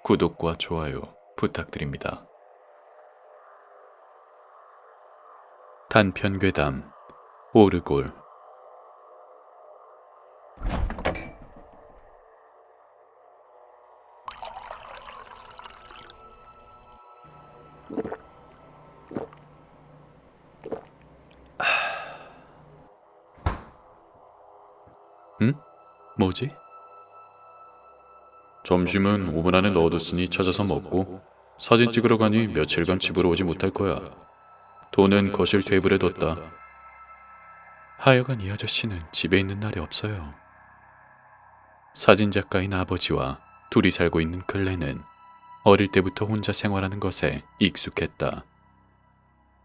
구독과 좋아요 부탁드립니다. 단편괴담 오르골. 응? 뭐지? 점심은 오븐 안에 넣어뒀으니 찾아서 먹고, 사진 찍으러 가니 며칠간 집으로 오지 못할 거야. 돈은 거실 테이블에 뒀다. 하여간 이 아저씨는 집에 있는 날이 없어요. 사진작가인 아버지와 둘이 살고 있는 클레는 어릴 때부터 혼자 생활하는 것에 익숙했다.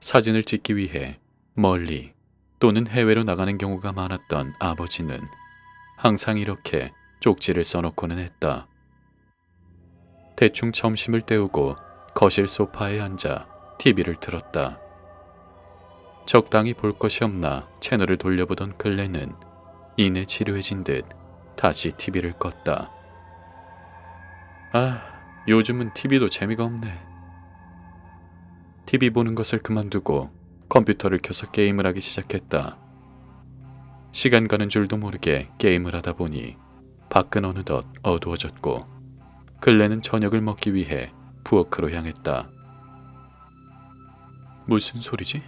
사진을 찍기 위해 멀리 또는 해외로 나가는 경우가 많았던 아버지는 항상 이렇게 쪽지를 써놓고는 했다. 대충 점심을 때우고 거실 소파에 앉아 TV를 틀었다. 적당히 볼 것이 없나 채널을 돌려보던 클레는 이내 지루해진 듯 다시 TV를 껐다. 아, 요즘은 TV도 재미가 없네. TV 보는 것을 그만두고 컴퓨터를 켜서 게임을 하기 시작했다. 시간 가는 줄도 모르게 게임을 하다 보니 밖은 어느덧 어두워졌고 클레는 저녁을 먹기 위해 부엌으로 향했다. 무슨 소리지?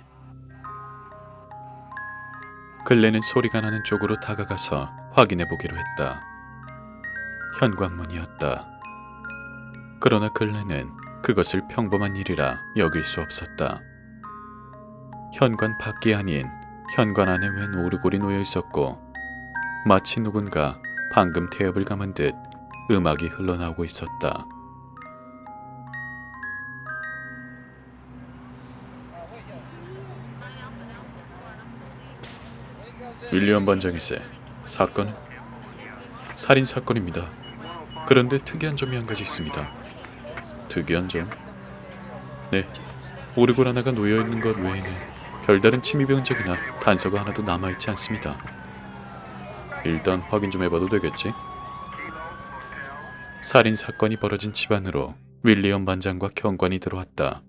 클레는 소리가 나는 쪽으로 다가가서 확인해 보기로 했다. 현관문이었다. 그러나 클레는 그것을 평범한 일이라 여길 수 없었다. 현관 밖이 아닌 현관 안에 웬 오르골이 놓여 있었고, 마치 누군가 방금 태엽을 감은 듯 음악이 흘러나오고 있었다. 윌리엄 반장일세. 사건은? 살인 사건입니다. 그런데 특이한 점이 한 가지 있습니다. 특이한 점? 네, 오르골 하나가 놓여있는 것 외에는 별다른 침입의 흔적이나 단서가 하나도 남아있지 않습니다. 일단 확인 좀 해봐도 되겠지? 살인 사건이 벌어진 집안으로 윌리엄 반장과 경관이 들어왔다.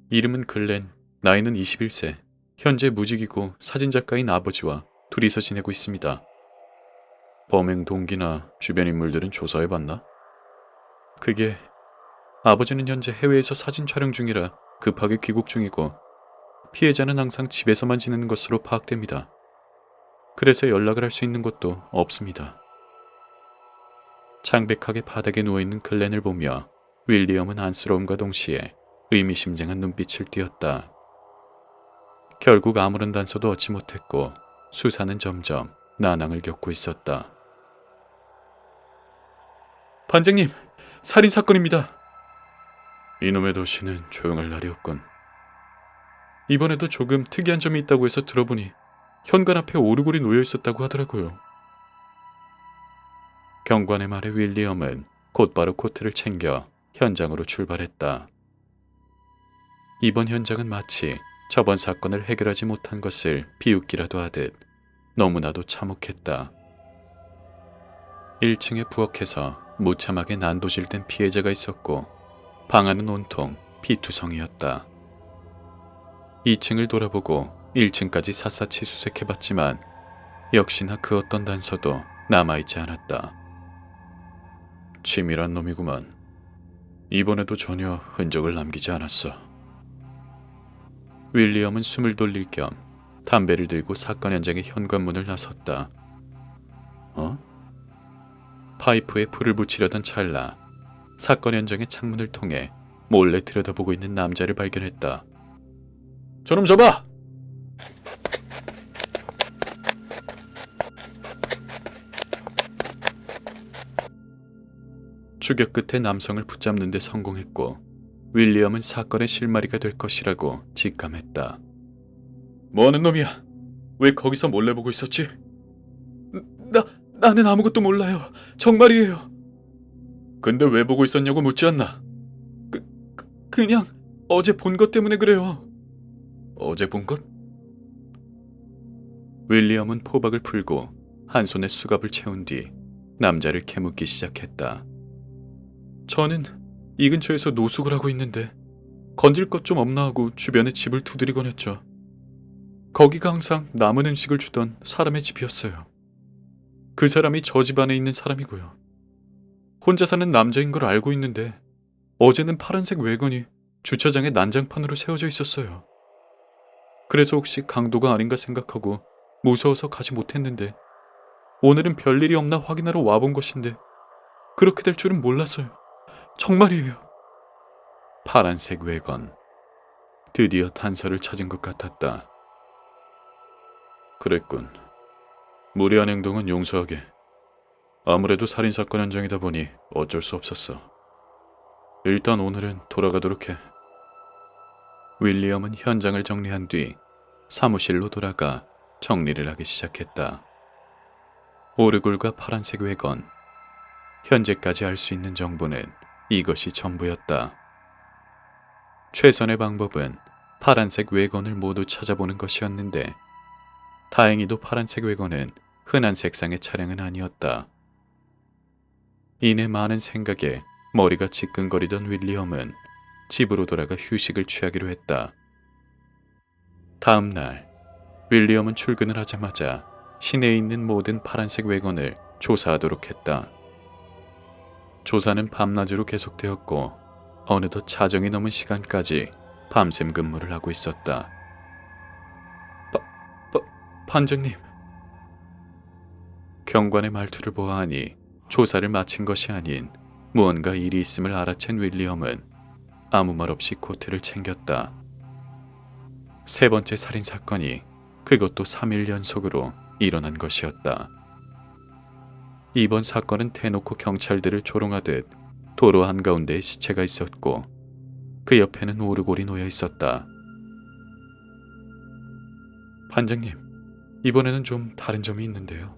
이름은 글렌, 나이는 21세, 현재 무직이고 사진작가인 아버지와 둘이서 지내고 있습니다. 범행 동기나 주변 인물들은 조사해봤나? 그게, 아버지는 현재 해외에서 사진 촬영 중이라 급하게 귀국 중이고, 피해자는 항상 집에서만 지내는 것으로 파악됩니다. 그래서 연락을 할 수 있는 곳도 없습니다. 창백하게 바닥에 누워있는 글렌을 보며 윌리엄은 안쓰러움과 동시에 의미심장한 눈빛을 띄었다. 결국 아무런 단서도 얻지 못했고 수사는 점점 난항을 겪고 있었다. 반장님, 살인사건입니다. 이놈의 도시는 조용할 날이 없군. 이번에도 조금 특이한 점이 있다고 해서 들어보니 현관 앞에 오르골이 놓여 있었다고 하더라고요. 경관의 말에 윌리엄은 곧바로 코트를 챙겨 현장으로 출발했다. 이번 현장은 마치 저번 사건을 해결하지 못한 것을 비웃기라도 하듯 너무나도 참혹했다. 1층의 부엌에서 무참하게 난도질된 피해자가 있었고 방 안은 온통 피투성이었다. 2층을 돌아보고 1층까지 샅샅이 수색해봤지만 역시나 그 어떤 단서도 남아있지 않았다. 치밀한 놈이구만. 이번에도 전혀 흔적을 남기지 않았어. 윌리엄은 숨을 돌릴 겸 담배를 들고 사건 현장의 현관문을 나섰다. 파이프에 불을 붙이려던 찰나 사건 현장의 창문을 통해 몰래 들여다보고 있는 남자를 발견했다. 저놈 잡아! 추격 끝에 남성을 붙잡는 데 성공했고 윌리엄은 사건의 실마리가 될 것이라고 직감했다. 뭐하는 놈이야? 왜 거기서 몰래 보고 있었지? 나는 아무것도 몰라요. 정말이에요. 근데 왜 보고 있었냐고 묻지 않나? 그냥 어제 본 것 때문에 그래요. 어제 본 것? 윌리엄은 포박을 풀고 한 손에 수갑을 채운 뒤 남자를 캐묻기 시작했다. 저는 이 근처에서 노숙을 하고 있는데 건질 것 좀 없나 하고 주변에 집을 두드리곤 했죠. 거기가 항상 남은 음식을 주던 사람의 집이었어요. 그 사람이 저 집 안에 있는 사람이고요. 혼자 사는 남자인 걸 알고 있는데 어제는 파란색 외건이 주차장에 난장판으로 세워져 있었어요. 그래서 혹시 강도가 아닌가 생각하고 무서워서 가지 못했는데 오늘은 별일이 없나 확인하러 와본 것인데 그렇게 될 줄은 몰랐어요. 정말이에요. 파란색 외건. 드디어 단서를 찾은 것 같았다. 그랬군. 무리한 행동은 용서하게. 아무래도 살인사건 현장이다 보니 어쩔 수 없었어. 일단 오늘은 돌아가도록 해. 윌리엄은 현장을 정리한 뒤 사무실로 돌아가 정리를 하기 시작했다. 오르골과 파란색 외건. 현재까지 알 수 있는 정보는 이것이 전부였다. 최선의 방법은 파란색 외건을 모두 찾아보는 것이었는데 다행히도 파란색 외건은 흔한 색상의 차량은 아니었다. 이내 많은 생각에 머리가 지끈거리던 윌리엄은 집으로 돌아가 휴식을 취하기로 했다. 다음 날 윌리엄은 출근을 하자마자 시내에 있는 모든 파란색 외건을 조사하도록 했다. 조사는 밤낮으로 계속되었고 어느덧 자정이 넘은 시간까지 밤샘 근무를 하고 있었다. 반장님. 경관의 말투를 보아하니 조사를 마친 것이 아닌 무언가 일이 있음을 알아챈 윌리엄은 아무 말 없이 코트를 챙겼다. 세 번째 살인사건이 그것도 3일 연속으로 일어난 것이었다. 이번 사건은 대놓고 경찰들을 조롱하듯 도로 한가운데에 시체가 있었고 그 옆에는 오르골이 놓여 있었다. 반장님, 이번에는 좀 다른 점이 있는데요.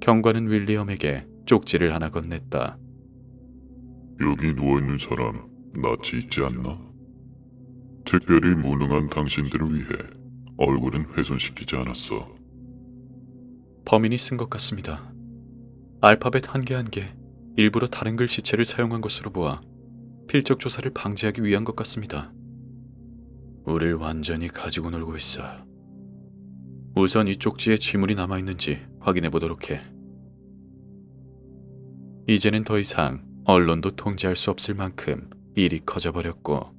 경관은 윌리엄에게 쪽지를 하나 건넸다. 여기 누워있는 사람 낯이 있지 않나? 특별히 무능한 당신들을 위해 얼굴은 훼손시키지 않았어. 범인이 쓴 것 같습니다. 알파벳 한 개 한 개 일부러 다른 글씨체를 사용한 것으로 보아 필적 조사를 방지하기 위한 것 같습니다. 우릴 완전히 가지고 놀고 있어. 우선 이 쪽지에 지문이 남아있는지 확인해 보도록 해. 이제는 더 이상 언론도 통제할 수 없을 만큼 일이 커져버렸고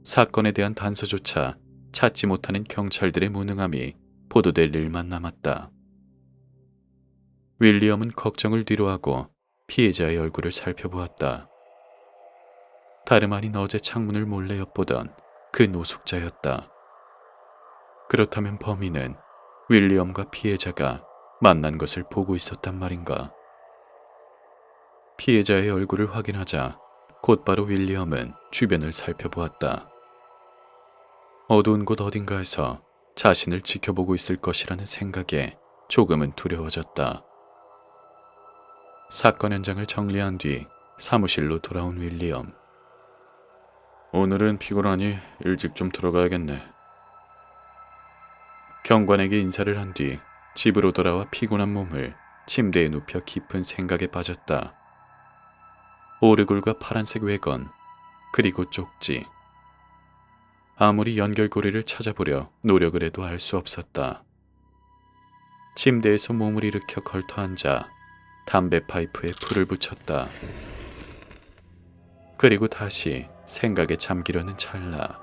사건에 대한 단서조차 찾지 못하는 경찰들의 무능함이 보도될 일만 남았다. 윌리엄은 걱정을 뒤로하고 피해자의 얼굴을 살펴보았다. 다름 아닌 어제 창문을 몰래 엿보던 그 노숙자였다. 그렇다면 범인은 윌리엄과 피해자가 만난 것을 보고 있었단 말인가. 피해자의 얼굴을 확인하자 곧바로 윌리엄은 주변을 살펴보았다. 어두운 곳 어딘가에서 자신을 지켜보고 있을 것이라는 생각에 조금은 두려워졌다. 사건 현장을 정리한 뒤 사무실로 돌아온 윌리엄. 오늘은 피곤하니 일찍 좀 들어가야겠네. 경관에게 인사를 한 뒤 집으로 돌아와 피곤한 몸을 침대에 눕혀 깊은 생각에 빠졌다. 오르골과 파란색 외건, 그리고 쪽지. 아무리 연결고리를 찾아보려 노력을 해도 알 수 없었다. 침대에서 몸을 일으켜 걸터앉아 담배 파이프에 불을 붙였다. 그리고 다시 생각에 잠기려는 찰나